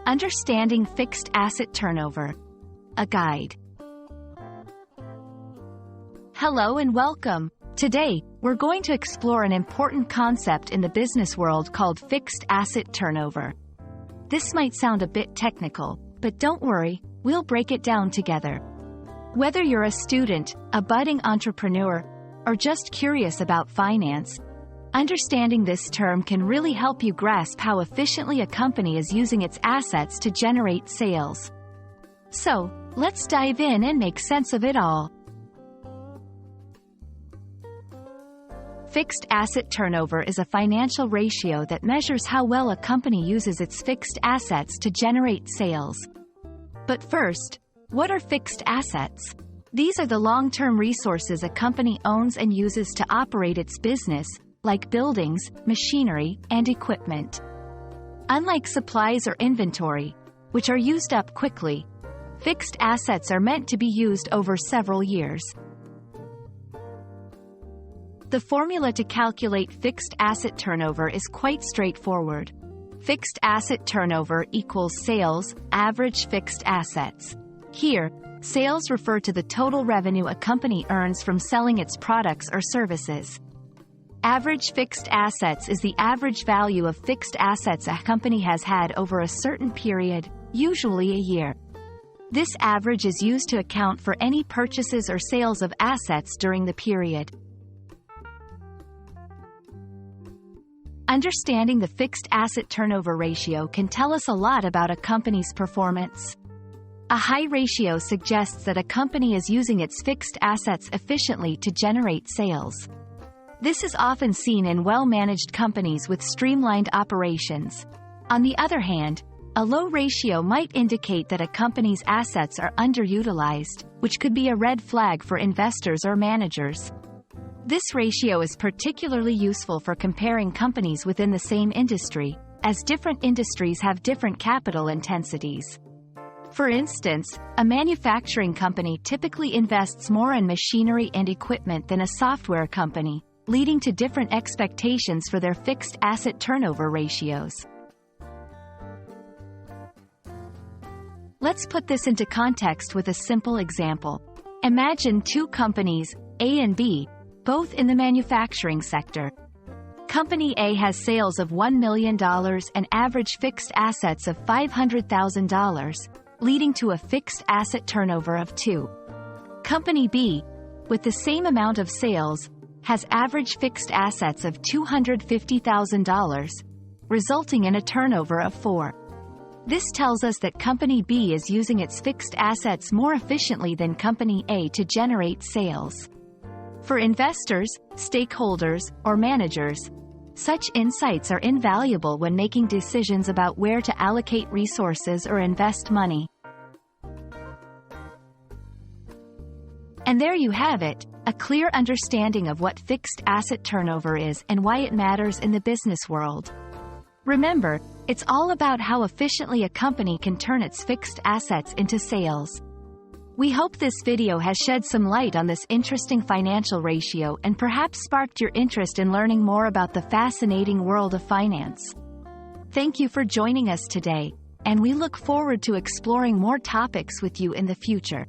Understanding Fixed Asset Turnover. A Guide. Hello and welcome. Today, we're going to explore an important concept in the business world called fixed asset turnover. This might sound a bit technical, but don't worry, we'll break it down together. Whether you're a student, a budding entrepreneur, or just curious about finance, understanding this term can really help you grasp how efficiently a company is using its assets to generate sales. So, let's dive in and make sense of it all. Fixed asset turnover is a financial ratio that measures how well a company uses its fixed assets to generate sales. But first, what are fixed assets? These are the long-term resources a company owns and uses to operate its business, like buildings, machinery, and equipment. Unlike supplies or inventory, which are used up quickly, fixed assets are meant to be used over several years. The formula to calculate fixed asset turnover is quite straightforward. Fixed asset turnover equals sales, average fixed assets. Here, sales refer to the total revenue a company earns from selling its products or services. Average fixed assets is the average value of fixed assets a company has had over a certain period, usually a year. This average is used to account for any purchases or sales of assets during the period. Understanding the fixed asset turnover ratio can tell us a lot about a company's performance. A high ratio suggests that a company is using its fixed assets efficiently to generate sales. This is often seen in well-managed companies with streamlined operations. On the other hand, a low ratio might indicate that a company's assets are underutilized, which could be a red flag for investors or managers. This ratio is particularly useful for comparing companies within the same industry, as different industries have different capital intensities. For instance, a manufacturing company typically invests more in machinery and equipment than a software company, leading to different expectations for their fixed asset turnover ratios. Let's put this into context with a simple example. Imagine two companies, A and B, both in the manufacturing sector. Company A has sales of $1 million and average fixed assets of $500,000, leading to a fixed asset turnover of 2. Company B, with the same amount of sales, has average fixed assets of $250,000, resulting in a turnover of 4. This tells us that Company B is using its fixed assets more efficiently than Company A to generate sales. For investors, stakeholders, or managers, such insights are invaluable when making decisions about where to allocate resources or invest money. And there you have it, a clear understanding of what fixed asset turnover is and why it matters in the business world. Remember, it's all about how efficiently a company can turn its fixed assets into sales. We hope this video has shed some light on this interesting financial ratio and perhaps sparked your interest in learning more about the fascinating world of finance. Thank you for joining us today, and we look forward to exploring more topics with you in the future.